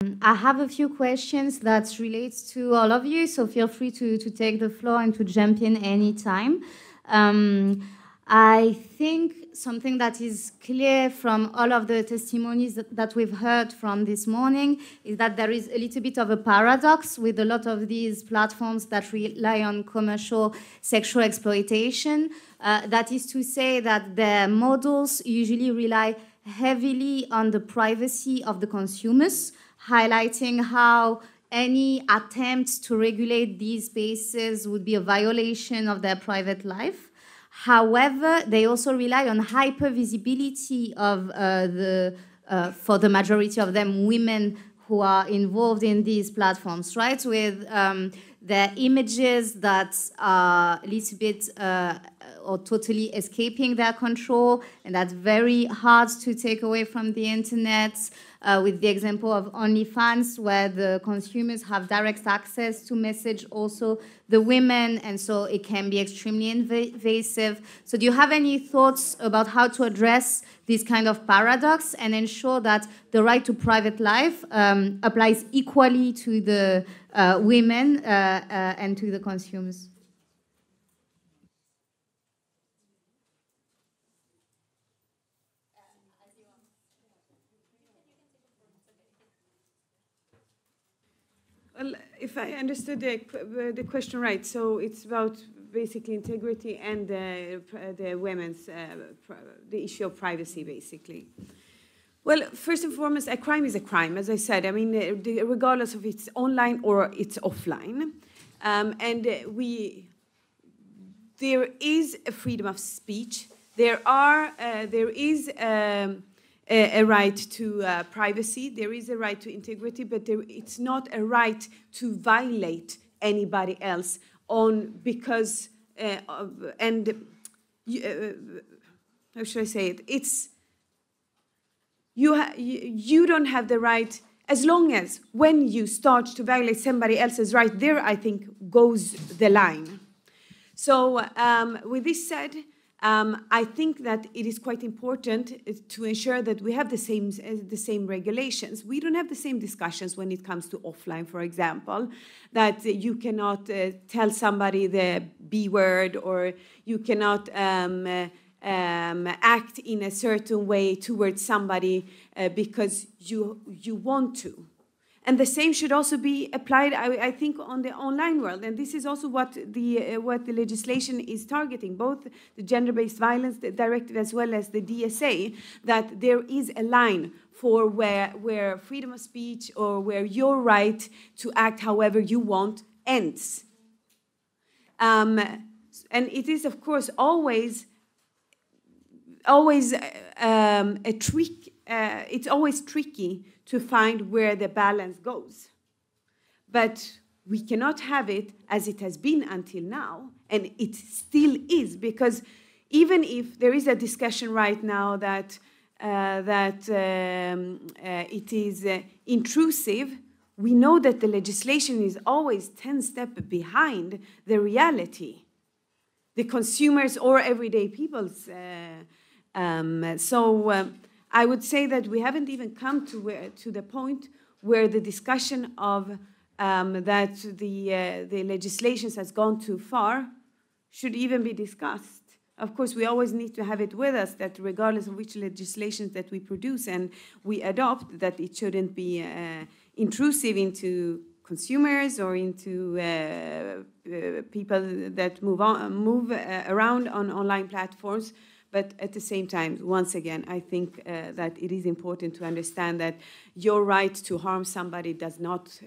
I have a few questions that relate to all of you, so feel free to take the floor and to jump in anytime. I think something that is clear from all of the testimonies that we've heard from this morning is that there is a little bit of a paradox with a lot of these platforms that rely on commercial sexual exploitation. That is to say that their models usually rely heavily on the privacy of the consumers, highlighting how any attempt to regulate these spaces would be a violation of their private life. However, they also rely on hyper-visibility of for the majority of them, women who are involved in these platforms, right? With their images that are a little bit or totally escaping their control, and that's very hard to take away from the internet. With the example of OnlyFans, where the consumers have direct access to message also the women, and so it can be extremely invasive. So do you have any thoughts about how to address this kind of paradox and ensure that the right to private life applies equally to the women and to the consumers? Well, if I understood the question right, so it's about basically integrity and the women's, the issue of privacy, basically. Well, first and foremost, a crime is a crime, as I said. I mean, regardless of it's online or it's offline. And there is a freedom of speech. There is a right to privacy, there is a right to integrity, but it's not a right to violate anybody else because how should I say it? It's you don't have the right, as long as when you start to violate somebody else's right, there I think goes the line. So with this said, I think that it is quite important to ensure that we have the same regulations. We don't have the same discussions when it comes to offline, for example, that you cannot tell somebody the B word, or you cannot act in a certain way towards somebody because you want to. And the same should also be applied, I think, on the online world. And this is also what the legislation is targeting, both the gender-based violence directive as well as the DSA, that there is a line for where freedom of speech or where your right to act however you want ends. And it is, of course, always a trick. It's always tricky to find where the balance goes. But we cannot have it as it has been until now, and it still is, because even if there is a discussion right now that it is intrusive, we know that the legislation is always 10 steps behind the reality, the consumers or everyday people's. I would say that we haven't even come to the point where the discussion of that the legislations has gone too far should even be discussed. Of course, we always need to have it with us that regardless of which legislations that we produce and we adopt, that it shouldn't be intrusive into consumers or into people that move around on online platforms. But at the same time, once again, I think that it is important to understand that your right to harm somebody is not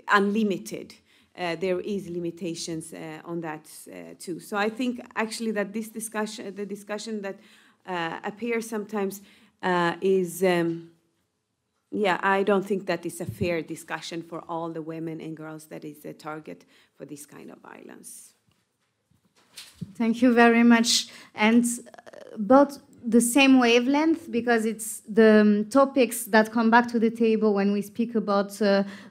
unlimited. There is limitations on that too. So I think actually that this discussion, the discussion that appears sometimes is. Yeah, I don't think that is a fair discussion for all the women and girls that is a target for this kind of violence. Thank you very much. And both the same wavelength, because it's the topics that come back to the table when we speak about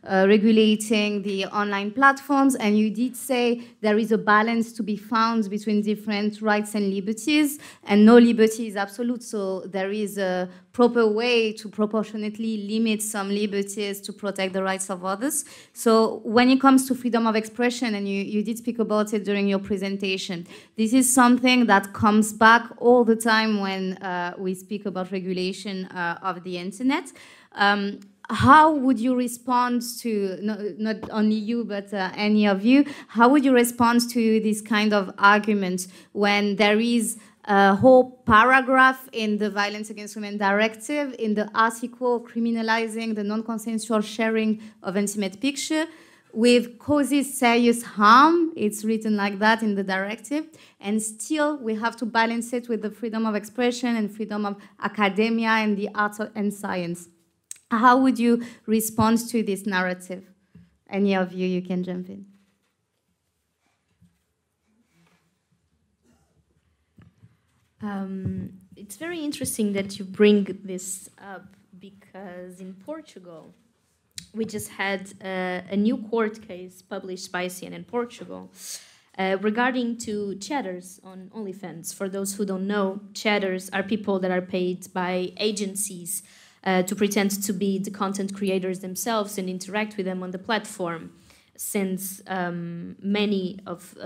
regulating the online platforms. And you did say there is a balance to be found between different rights and liberties, and no liberty is absolute. So there is a proper way to proportionately limit some liberties to protect the rights of others. So when it comes to freedom of expression, and you did speak about it during your presentation, this is something that comes back all the time when we speak about regulation of the internet. How would you respond to, not only you, but any of you, how would you respond to this kind of argument when there is a whole paragraph in the Violence Against Women Directive, in the article criminalizing the non-consensual sharing of intimate picture, with causes serious harm? It's written like that in the directive, and still we have to balance it with the freedom of expression and freedom of academia and the arts and science. How would you respond to this narrative? Any of you, you can jump in. It's very interesting that you bring this up, because in Portugal, we just had a new court case published by CNN Portugal regarding to chatters on OnlyFans. For those who don't know, chatters are people that are paid by agencies to pretend to be the content creators themselves and interact with them on the platform. Since many of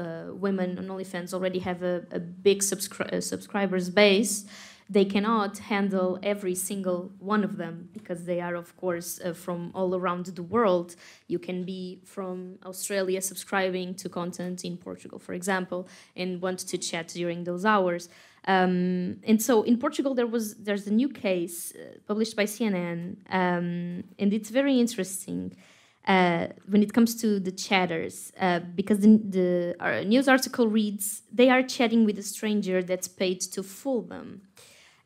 women on OnlyFans already have a big subscribers base, they cannot handle every single one of them, because they are, of course, from all around the world. You can be from Australia subscribing to content in Portugal, for example, and want to chat during those hours. And so in Portugal, there's a new case published by CNN, and it's very interesting when it comes to the chatters, because our news article reads, they are chatting with a stranger that's paid to fool them.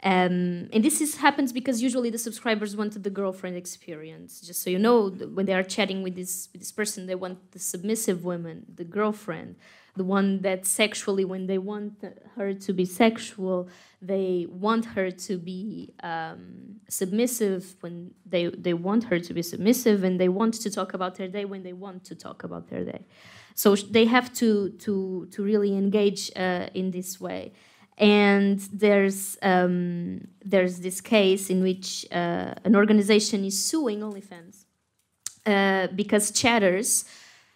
And this happens because usually the subscribers wanted the girlfriend experience. Just so you know, when they are chatting with this person, they want the submissive woman, the girlfriend, the one that sexually, when they want her to be sexual, they want her to be submissive when they want her to be submissive, and they want to talk about their day when they want to talk about their day. So they have to really engage in this way. And there's this case in which an organization is suing OnlyFans because chatters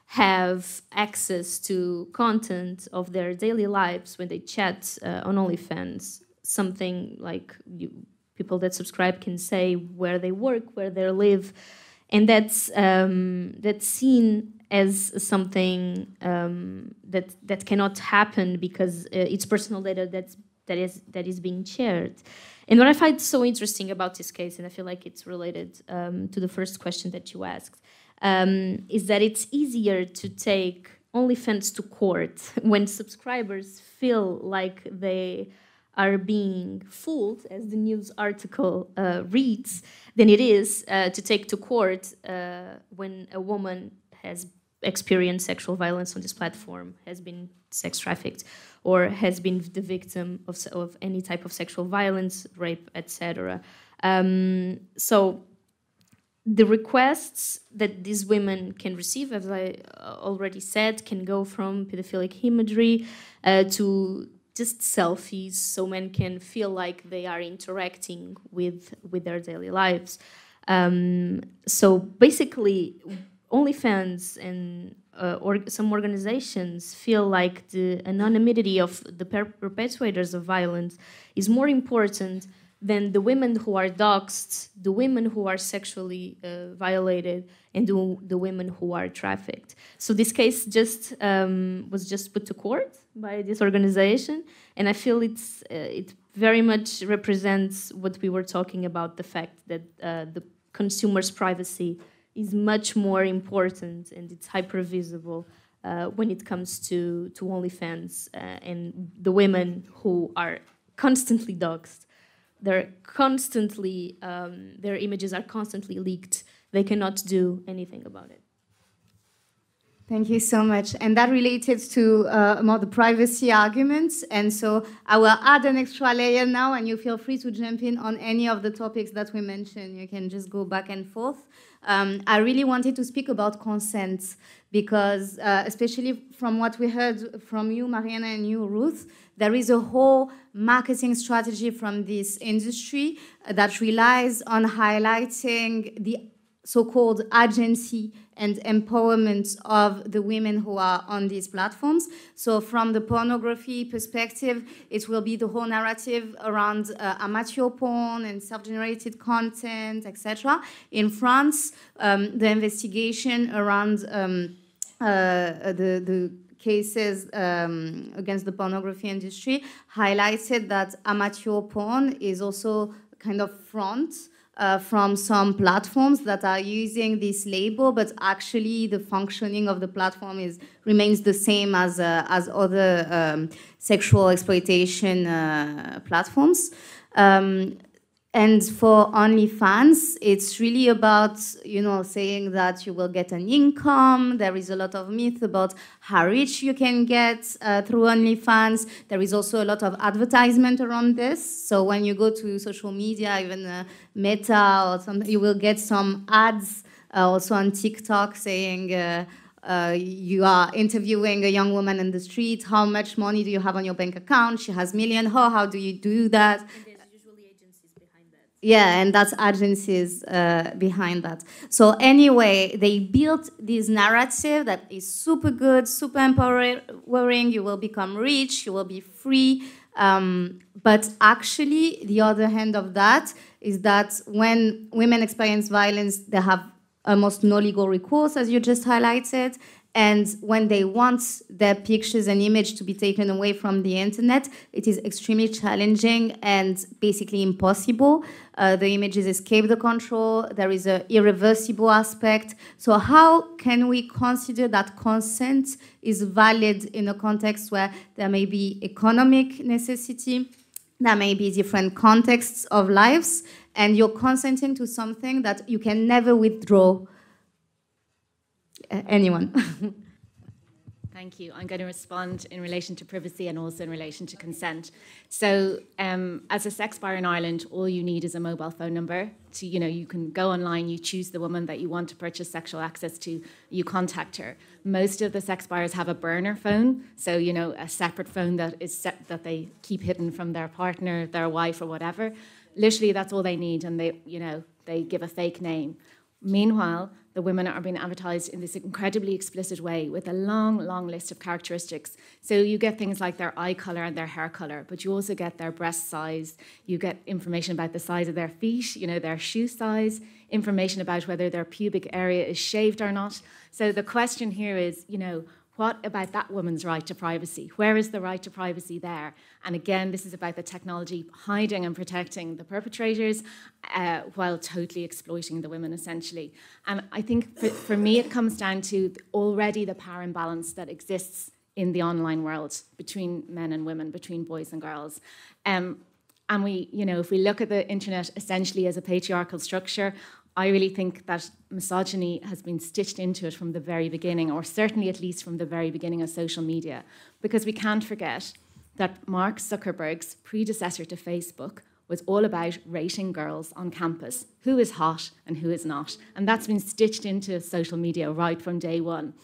have access to content of their daily lives when they chat on OnlyFans. Something like people that subscribe can say where they work, where they live, and that's seen as something that cannot happen because it's personal data that is being shared. And what I find so interesting about this case, and I feel like it's related to the first question that you asked, is that it's easier to take OnlyFans to court when subscribers feel like they are being fooled, as the news article reads, than it is to take to court when a woman has experienced sexual violence on this platform, has been sex trafficked, or has been the victim of any type of sexual violence, rape, etc. So the requests that these women can receive, as I already said, can go from pedophilic imagery to just selfies, so men can feel like they are interacting with their daily lives. So basically, OnlyFans and some organizations feel like the anonymity of the perpetrators of violence is more important than the women who are doxxed, the women who are sexually violated, and the women who are trafficked. So this case was just put to court by this organization, and I feel it very much represents what we were talking about, the fact that the consumer's privacy is much more important, and it's hyper visible when it comes to OnlyFans and the women who are constantly doxxed. They're constantly, their images are constantly leaked. They cannot do anything about it. Thank you so much. And that related to more the privacy arguments. And so I will add an extra layer now, and you feel free to jump in on any of the topics that we mentioned. You can just go back and forth. I really wanted to speak about consent because, especially from what we heard from you, Mariana, and you, Ruth, there is a whole marketing strategy from this industry that relies on highlighting the so-called agency and empowerment of the women who are on these platforms. So from the pornography perspective, it will be the whole narrative around amateur porn and self-generated content, etc. In France, the investigation around the cases against the pornography industry highlighted that amateur porn is also kind of front from some platforms that are using this label, but actually the functioning of the platform remains the same as other sexual exploitation platforms. And for OnlyFans, it's really about, saying that you will get an income. There is a lot of myth about how rich you can get through OnlyFans. There is also a lot of advertisement around this. So when you go to social media, even Meta or something, you will get some ads also on TikTok saying you are interviewing a young woman in the street. How much money do you have on your bank account? She has millions. How do you do that? Yeah, and that's agencies behind that. So anyway, they built this narrative that is super good, super empowering. You will become rich, you will be free. But actually, the other hand of that is that when women experience violence, they have almost no legal recourse, as you just highlighted. And when they want their pictures and image to be taken away from the internet, it is extremely challenging and basically impossible. The images escape the control. There is an irreversible aspect. So how can we consider that consent is valid in a context where there may be economic necessity, there may be different contexts of lives, and you're consenting to something that you can never withdraw? Anyone? Thank you. I'm going to respond in relation to privacy and also in relation to consent. So as a sex buyer in Ireland, all you need is a mobile phone number. You can go online, you choose the woman that you want to purchase sexual access to, you contact her. Most of the sex buyers have a burner phone, so a separate phone that they keep hidden from their partner, their wife or whatever. Literally, that's all they need, and they give a fake name. Meanwhile, the women are being advertised in this incredibly explicit way with a long, long list of characteristics. So you get things like their eye colour and their hair colour, but you also get their breast size. You get information about the size of their feet, their shoe size, information about whether their pubic area is shaved or not. So the question here is, what about that woman's right to privacy? Where is the right to privacy there? And again, this is about the technology hiding and protecting the perpetrators while totally exploiting the women, essentially. And I think for me, it comes down to already the power imbalance that exists in the online world between men and women, between boys and girls. And we, if we look at the internet essentially as a patriarchal structure, I really think that misogyny has been stitched into it from the very beginning, or certainly at least from the very beginning of social media, because we can't forget that Mark Zuckerberg's predecessor to Facebook was all about rating girls on campus, who is hot and who is not. And that's been stitched into social media right from day one.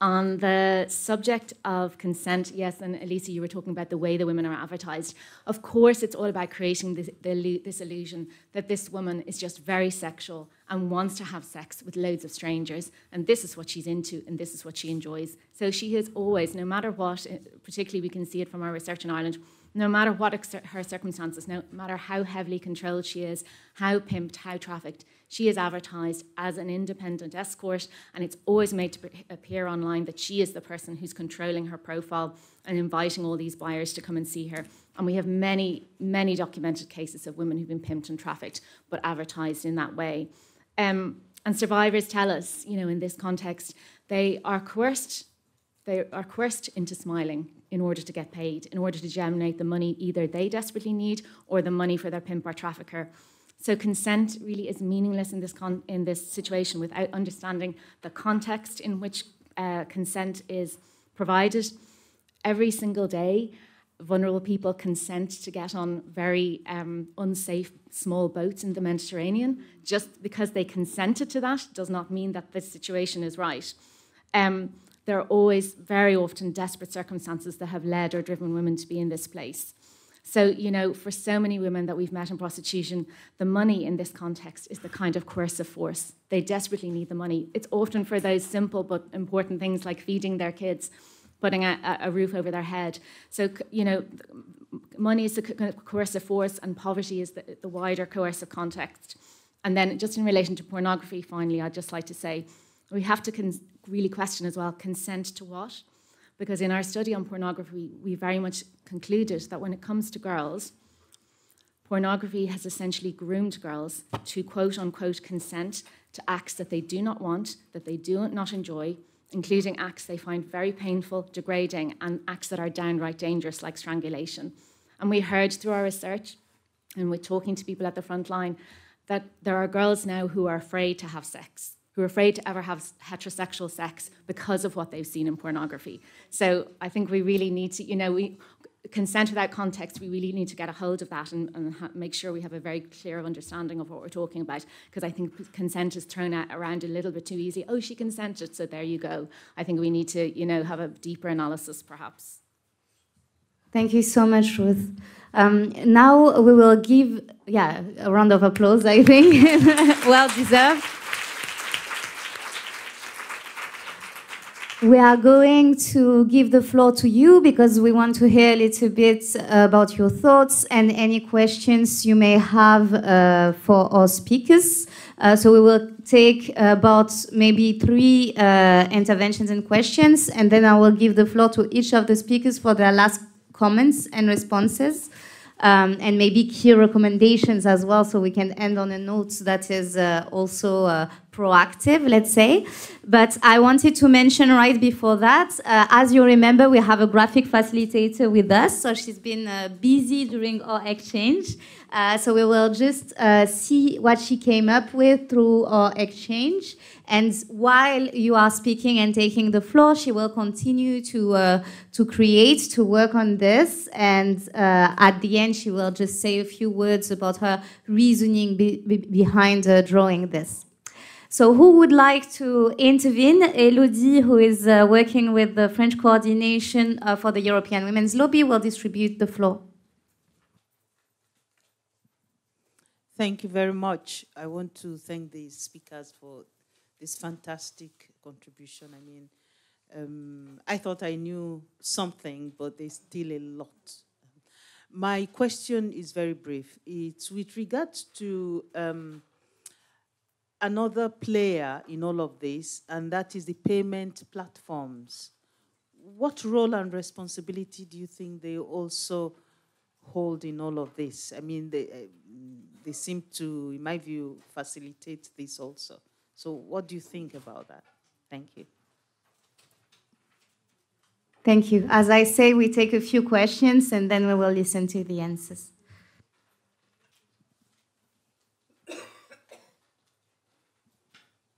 On the subject of consent, yes, and Elisa, you were talking about the way the women are advertised. Of course, it's all about creating this illusion that this woman is just very sexual and wants to have sex with loads of strangers, and this is what she's into, and this is what she enjoys. So she has always, no matter what, particularly we can see it from our research in Ireland, no matter what her circumstances, no matter how heavily controlled she is, how pimped, how trafficked, she is advertised as an independent escort, and it's always made to appear online that she is the person who's controlling her profile and inviting all these buyers to come and see her. And we have many, many documented cases of women who've been pimped and trafficked, but advertised in that way. And survivors tell us, in this context, they are coerced into smiling in order to get paid, in order to generate the money either they desperately need or the money for their pimp or trafficker. So consent really is meaningless in this situation without understanding the context in which consent is provided. Every single day, vulnerable people consent to get on very unsafe small boats in the Mediterranean. Just because they consented to that does not mean that this situation is right. There are always, very often, desperate circumstances that have led or driven women to be in this place. So, you know, for so many women that we've met in prostitution, the money in this context is the kind of coercive force. They desperately need the money. It's often for those simple but important things like feeding their kids, putting a roof over their head. So, you know, money is the coercive force and poverty is the wider coercive context. And then just in relation to pornography, finally, I'd just like to say, we have to really question as well, consent to what? Because in our study on pornography, we very much concluded that when it comes to girls, pornography has essentially groomed girls to quote-unquote consent to acts that they do not want, that they do not enjoy, including acts they find very painful, degrading, and acts that are downright dangerous, like strangulation. And we heard through our research, and we're talking to people at the front line, that there are girls now who are afraid to have sex, who are afraid to ever have heterosexual sex because of what they've seen in pornography. So I think we really need to, you know, consent without context, we really need to get a hold of that and make sure we have a very clear understanding of what we're talking about, because I think consent is thrown around a little bit too easy. Oh, she consented, so there you go. I think we need to, you know, have a deeper analysis, perhaps. Thank you so much, Ruth. Now we will give, a round of applause, I think. Well deserved. We are going to give the floor to you because we want to hear a little bit about your thoughts and any questions you may have for our speakers. So we will take about maybe 3 interventions and questions, and then I will give the floor to each of the speakers for their last comments and responses, and maybe key recommendations as well, so we can end on a note that is also proactive, let's say. But I wanted to mention right before that, as you remember, we have a graphic facilitator with us, so she's been busy during our exchange. So we will just see what she came up with through our exchange. And while you are speaking and taking the floor, she will continue to create, to work on this. And at the end, she will just say a few words about her reasoning behind drawing this. So who would like to intervene? Elodie, who is working with the French coordination for the European Women's Lobby, will distribute the floor. Thank you very much. I want to thank the speakers for this fantastic contribution. I mean, I thought I knew something, but there's still a lot. My question is very brief. It's with regards to another player in all of this, and that is the payment platforms. What role and responsibility do you think they also hold in all of this? I mean, they seem to, in my view, facilitate this also. So what do you think about that? Thank you. Thank you. As I say, we take a few questions and then we will listen to the answers.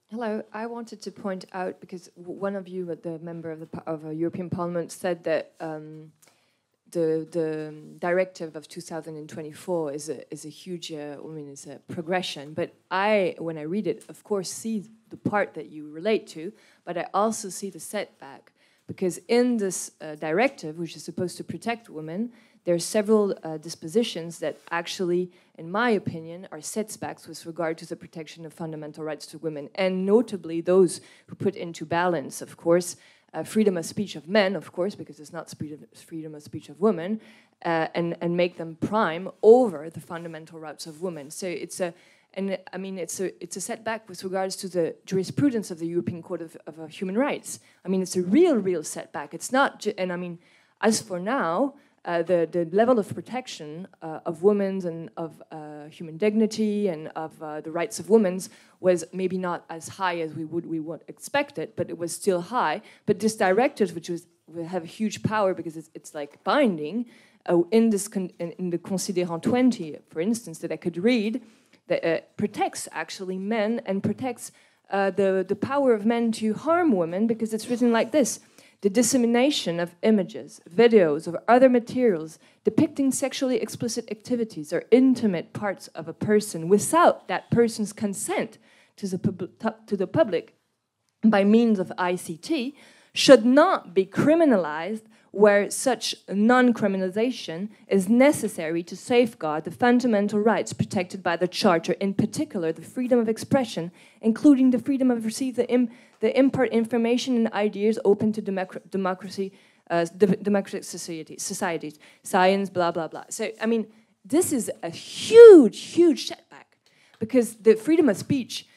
Hello, I wanted to point out, because one of you, the member of the European Parliament, said that the directive of 2024 is a huge, it's a progression. But when I read it, of course, see the part that you relate to, but I also see the setback. Because in this directive, which is supposed to protect women, there are several dispositions that actually, in my opinion, are setbacks with regard to the protection of fundamental rights to women, and notably those who put into balance, of course, freedom of speech of men, of course, because it's not freedom of speech of women, and make them prime over the fundamental rights of women. So it's a setback with regards to the jurisprudence of the European Court of Human Rights. I mean, it's a real setback. It's not, and I mean, as for now, the level of protection of women and of human dignity and of the rights of women was maybe not as high as we would expect it, but it was still high. But this directive, which will have huge power because it's like binding, in the Considérant 20, for instance, that I could read, that protects actually men and protects the power of men to harm women, because it's written like this: the dissemination of images, videos, or other materials depicting sexually explicit activities or intimate parts of a person without that person's consent to the public by means of ICT should not be criminalized, where such non-criminalization is necessary to safeguard the fundamental rights protected by the Charter, in particular the freedom of expression, including the freedom of receive the impart information and ideas open to democratic societies, science, blah, blah, blah. So, I mean, this is a huge, huge setback, because the freedom of speech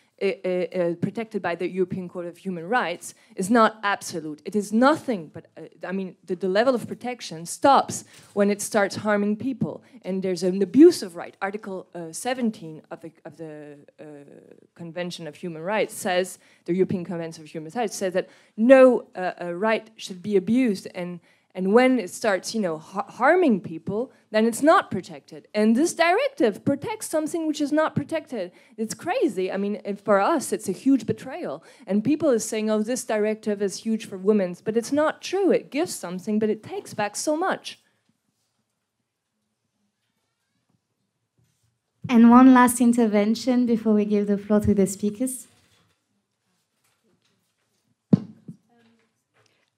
protected by the European Court of Human Rights is not absolute. It is nothing but, I mean, the level of protection stops when it starts harming people. And there's an abuse of right. Article 17 of the Convention of Human Rights says, the European Convention of Human Rights says that no right should be abused, and when it starts, you know, harming people, then it's not protected. And this directive protects something which is not protected. It's crazy. I mean, for us, it's a huge betrayal. And people are saying, oh, this directive is huge for women. But it's not true. It gives something, but it takes back so much. And one last intervention before we give the floor to the speakers.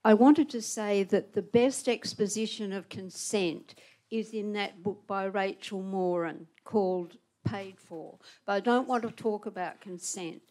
I wanted to say that the best exposition of consent is in that book by Rachel Moran called Paid For. But I don't want to talk about consent.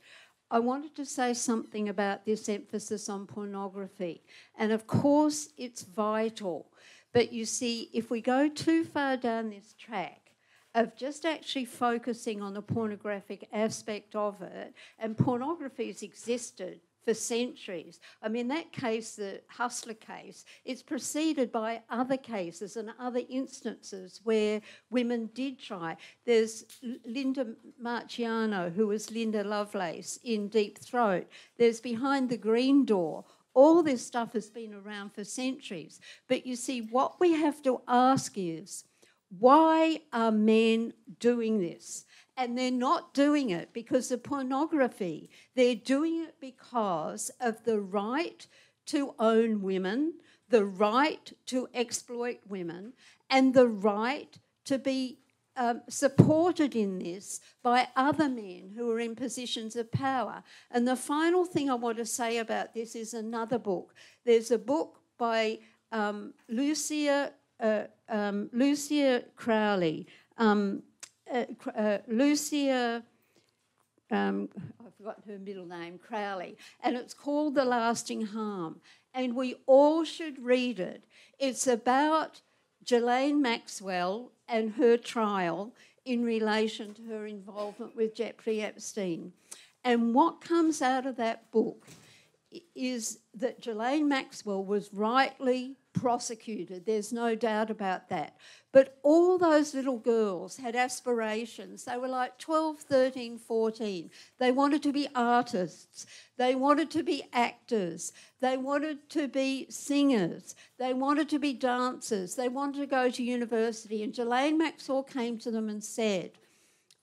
I wanted to say something about this emphasis on pornography. And of course, it's vital. But you see, if we go too far down this track of just actually focusing on the pornographic aspect of it, and pornography has existed for centuries. I mean, that case, the Hustler case, it's preceded by other cases and other instances where women did try. There's Linda Marciano, who was Linda Lovelace in Deep Throat. There's Behind the Green Door. All this stuff has been around for centuries. But you see, what we have to ask is, why are men doing this? And they're not doing it because of pornography. They're doing it because of the right to own women, the right to exploit women, and the right to be supported in this by other men who are in positions of power. And the final thing I want to say about this is another book. There's a book by Lucia Crowley. Lucia, I've forgotten her middle name, Crowley, and it's called The Lasting Harm, and we all should read it. It's about Ghislaine Maxwell and her trial in relation to her involvement with Jeffrey Epstein. And what comes out of that book is that Ghislaine Maxwell was rightly prosecuted. There's no doubt about that. But all those little girls had aspirations. They were like 12, 13, 14. They wanted to be artists. They wanted to be actors. They wanted to be singers. They wanted to be dancers. They wanted to go to university. And Ghislaine Maxwell came to them and said,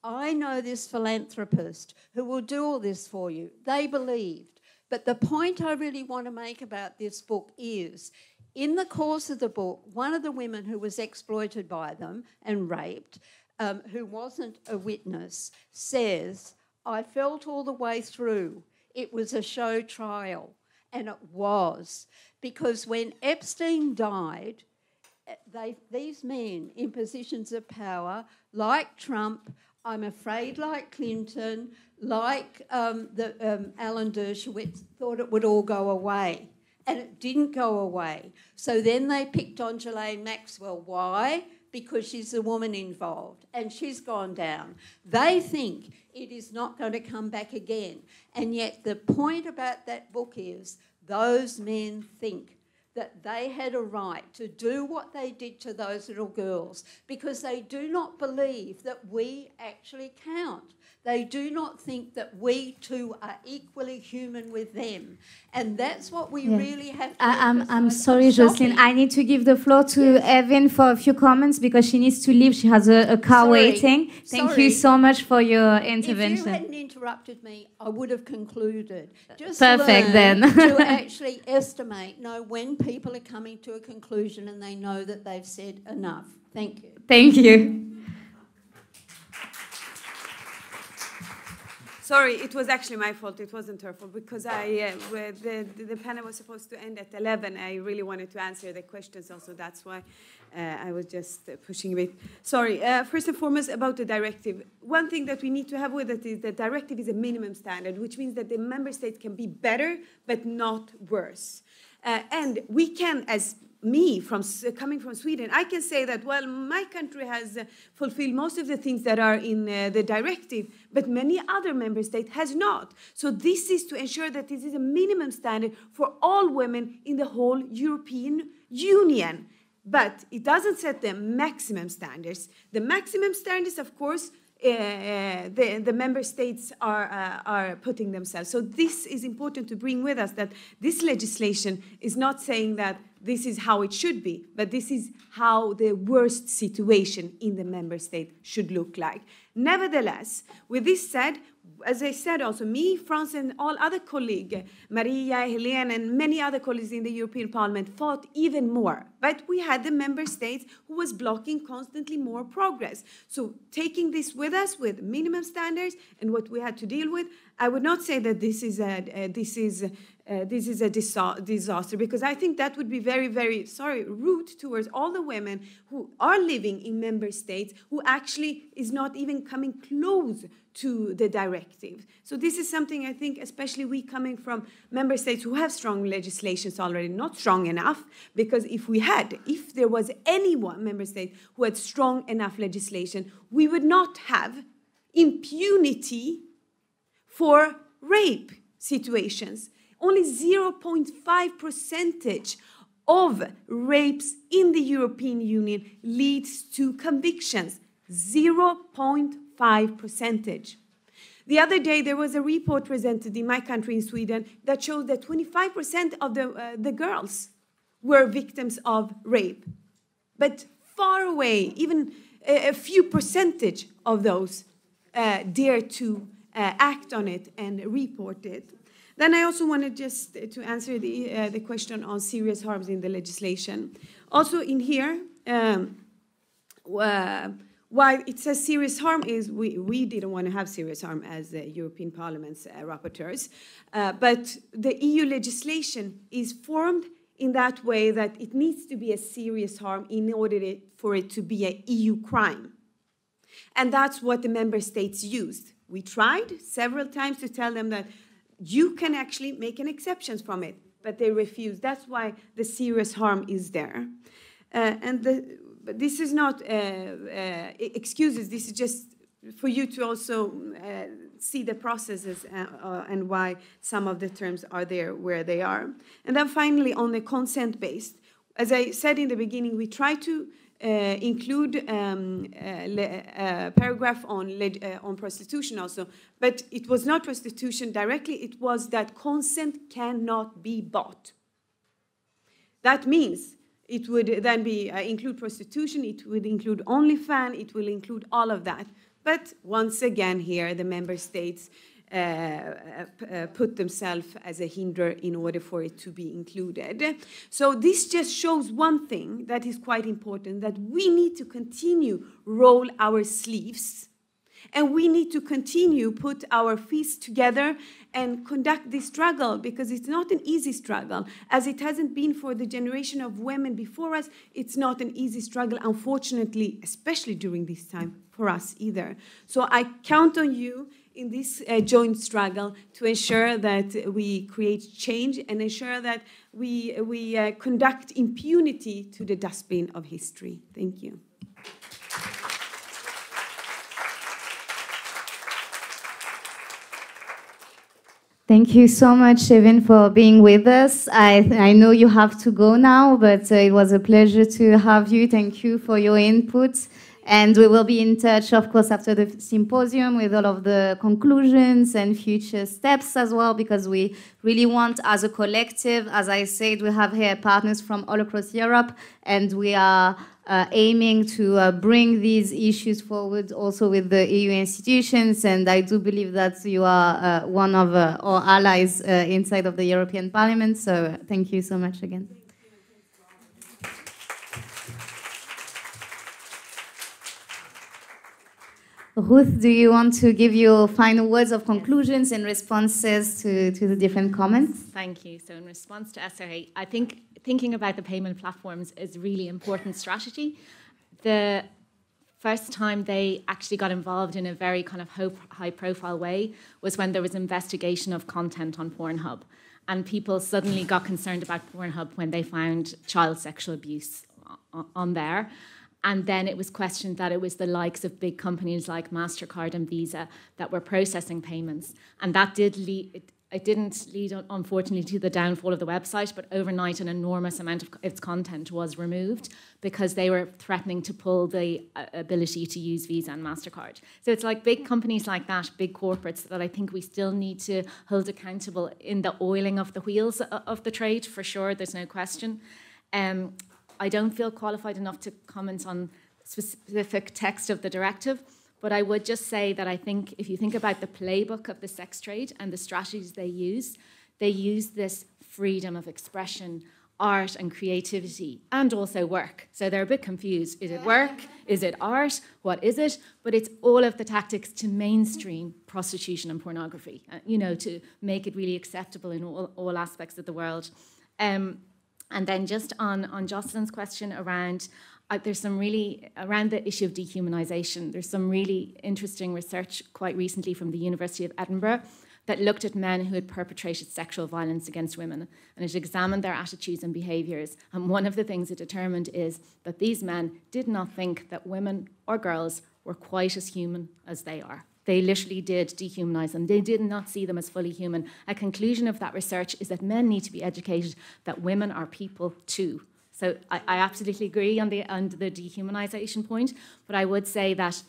I know this philanthropist who will do all this for you. They believed. But the point I really want to make about this book is, in the course of the book, one of the women who was exploited by them and raped, who wasn't a witness, says, I felt all the way through it was a show trial. And it was. Because when Epstein died, these men in positions of power, like Trump, I'm afraid like Clinton, like Alan Dershowitz, thought it would all go away. And it didn't go away. So then they picked on Ghislaine Maxwell. Why? Because she's the woman involved and she's gone down. They think it is not going to come back again. And yet the point about that book is those men think that they had a right to do what they did to those little girls because they do not believe that we actually count. They do not think that we too are equally human with them. And that's what we really have to I'm sorry, Jocelyn. I need to give the floor to Evan for a few comments because she needs to leave. She has a car waiting. Thank you so much for your intervention. If you hadn't interrupted me, I would have concluded. Just perfect then. To actually estimate, know when people are coming to a conclusion and they know that they've said enough. Thank you. Thank you. Sorry, it was actually my fault. It wasn't her fault because the panel was supposed to end at 11. I really wanted to answer the questions also. That's why I was just pushing a bit. Sorry. First and foremost, about the directive. One thing that we need to have with it is the directive is a minimum standard, which means that the member states can be better but not worse. And we can, as me, coming from Sweden, I can say that, well, my country has fulfilled most of the things that are in the directive, but many other member states has not. So this is to ensure that this is a minimum standard for all women in the whole European Union. But it doesn't set the maximum standards. The maximum standards, of course, the member states are putting themselves. So this is important to bring with us, that this legislation is not saying that this is how it should be, but this is how the worst situation in the member state should look like. Nevertheless, with this said, as I said also, me, France, and all other colleagues, Maria, Helene, and many other colleagues in the European Parliament fought even more. But we had the member states who was blocking constantly more progress. So taking this with us, with minimum standards and what we had to deal with, I would not say that this is a disaster, because I think that would be very, very, rude towards all the women who are living in member states who actually is not even coming close to the directive. So this is something I think, especially we coming from member states who have strong legislations already, not strong enough, because if there was any one member state who had strong enough legislation, we would not have impunity for rape situations. Only 0.5% of rapes in the European Union leads to convictions. 0.5%. The other day, there was a report presented in my country, in Sweden, that showed that 25% of the girls were victims of rape. But far away, even a few percentage of those dare to act on it and report it. Then I also wanted just to answer the question on serious harms in the legislation. Also in here, why it says serious harm is we didn't want to have serious harm as the European Parliament's rapporteurs. But the EU legislation is formed in that way that it needs to be a serious harm in order for it to be an EU crime. And that's what the member states used. We tried several times to tell them that you can actually make an exception from it, but they refused. That's why the serious harm is there. But this is not excuses. This is just for you to also see the processes and why some of the terms are there where they are. And then finally, on the consent-based, as I said in the beginning, we try to include a paragraph on prostitution also, but it was not prostitution directly, it was that consent cannot be bought. That means it would then be include prostitution, it would include OnlyFans, it will include all of that. But once again here, the member states put themselves as a hinder in order for it to be included. So this just shows one thing that is quite important, that we need to continue roll our sleeves, and we need to continue put our fists together and conduct this struggle, because it's not an easy struggle. As it hasn't been for the generation of women before us, it's not an easy struggle, unfortunately, especially during this time for us either. So I count on you in this joint struggle to ensure that we create change and ensure that we conduct impunity to the dustbin of history. Thank you. Thank you so much, Evan, for being with us. I know you have to go now, but it was a pleasure to have you. Thank you for your input. And we will be in touch, of course, after the symposium with all of the conclusions and future steps as well, because we really want, as a collective, as I said, we have here partners from all across Europe, and we are aiming to bring these issues forward also with the EU institutions. And I do believe that you are one of our allies inside of the European Parliament. So thank you so much again. Ruth, do you want to give your final words of conclusions and responses to the different comments? Thank you. So in response to SRA, I think thinking about the payment platforms is a really important strategy. The first time they actually got involved in a very kind of high-profile way was when there was investigation of content on Pornhub. And people suddenly got concerned about Pornhub when they found child sexual abuse on there. And then it was questioned that it was the likes of big companies like MasterCard and Visa that were processing payments. And that did lead, it didn't lead, unfortunately, to the downfall of the website, but overnight an enormous amount of its content was removed because they were threatening to pull the ability to use Visa and MasterCard. So it's like big companies like that, big corporates, that I think we still need to hold accountable in the oiling of the wheels of the trade, for sure, there's no question. I don't feel qualified enough to comment on specific text of the directive, but I would just say that I think if you think about the playbook of the sex trade and the strategies they use this freedom of expression, art and creativity, and also work. So they're a bit confused. Is it work? Is it art? What is it? But it's all of the tactics to mainstream prostitution and pornography, to make it really acceptable in all aspects of the world. And then just on Jocelyn's question around, there's some really, around the issue of dehumanization, there's some really interesting research quite recently from the University of Edinburgh that looked at men who had perpetrated sexual violence against women, and it examined their attitudes and behaviors. And one of the things it determined is that these men did not think that women or girls were quite as human as they are. They literally did dehumanize them. They did not see them as fully human. A conclusion of that research is that men need to be educated that women are people too. So I absolutely agree on the dehumanization point, but I would say that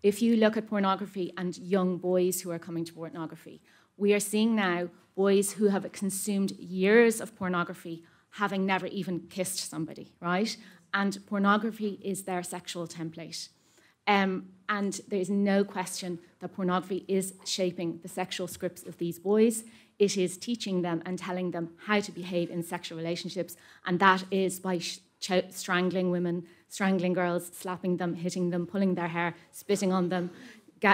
if you look at pornography and young boys who are coming to pornography, we are seeing now boys who have consumed years of pornography having never even kissed somebody, right? And pornography is their sexual template. And there's no question that pornography is shaping the sexual scripts of these boys. It is teaching them and telling them how to behave in sexual relationships, and that is by strangling women, strangling girls, slapping them, hitting them, pulling their hair, spitting on them,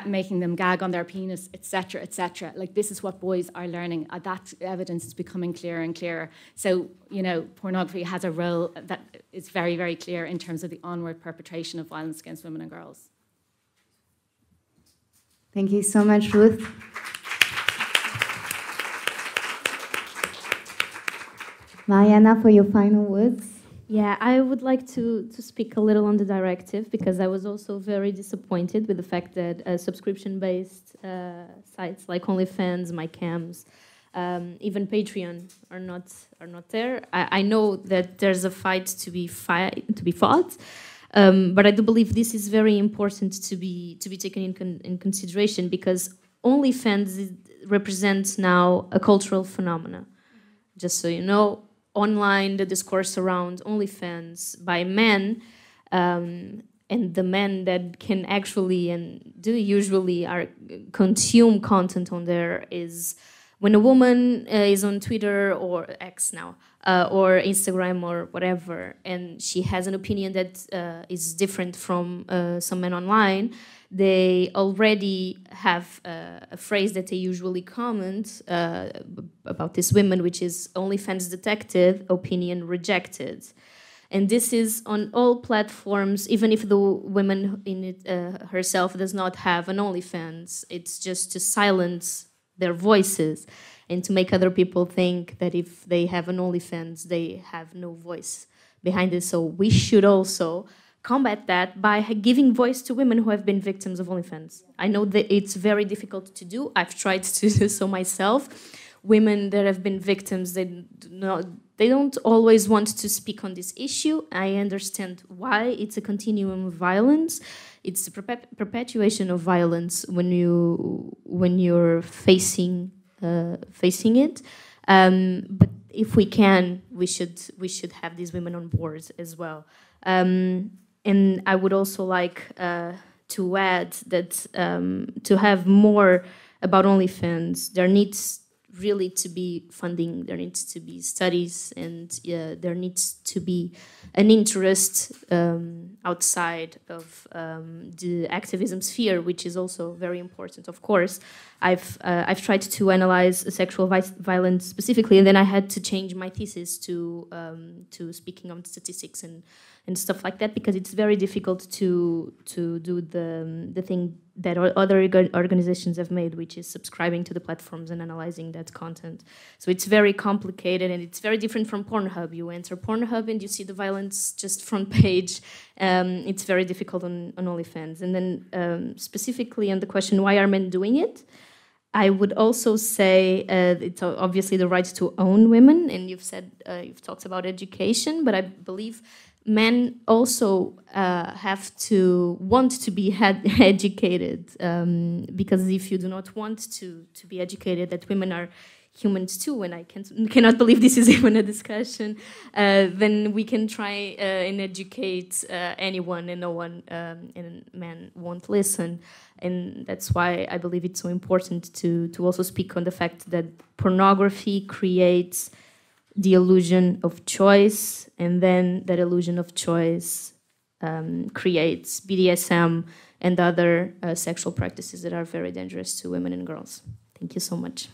making them gag on their penis, etc., etc. Like, this is what boys are learning. That evidence is becoming clearer and clearer. So, pornography has a role that is very, very clear in terms of the onward perpetration of violence against women and girls. Thank you so much, Ruth. Mariana, for your final words. Yeah, I would like to speak a little on the directive, because I was also very disappointed with the fact that subscription-based sites like OnlyFans, MyCams, even Patreon are not there. I know that there's a fight to be fought, but I do believe this is very important to be taken in consideration, because OnlyFans represents now a cultural phenomenon. Just so you know, online, the discourse around OnlyFans by men, and the men that can actually and do usually consume content on there is when a woman is on Twitter or X now, or Instagram or whatever, and she has an opinion that is different from some men online, they already have a phrase that they usually comment about this women, which is OnlyFans detected, opinion rejected. And this is on all platforms, even if the woman in it herself does not have an OnlyFans. It's just to silence their voices and to make other people think that if they have an OnlyFans, they have no voice behind it. So we should also combat that by giving voice to women who have been victims of OnlyFans. I know that it's very difficult to do. I've tried to do so myself. women that have been victims, they don't always want to speak on this issue. I understand why. It's a continuum of violence. It's a perpetuation of violence when you're facing it. But if we can, we should have these women on board as well. And I would also like to add that to have more about OnlyFans, there needs really to be funding, there needs to be studies, and there needs to be an interest outside of the activism sphere, which is also very important. Of course, I've tried to analyze sexual violence specifically, and then I had to change my thesis to speaking on statistics and stuff like that, because it's very difficult to do the thing that other organizations have made, which is subscribing to the platforms and analyzing that content. So it's very complicated, and it's very different from Pornhub. You enter Pornhub and you see the violence just front page. It's very difficult on OnlyFans. And then specifically on the question, why are men doing it? I would also say it's obviously the right to own women, and you've talked about education, but I believe men also have to want to be educated, because if you do not want to be educated, that women are humans too, and I cannot believe this is even a discussion, then we can try and educate anyone, and no one, and men won't listen. And that's why I believe it's so important to also speak on the fact that pornography creates the illusion of choice, and then that illusion of choice creates BDSM and other sexual practices that are very dangerous to women and girls. Thank you so much.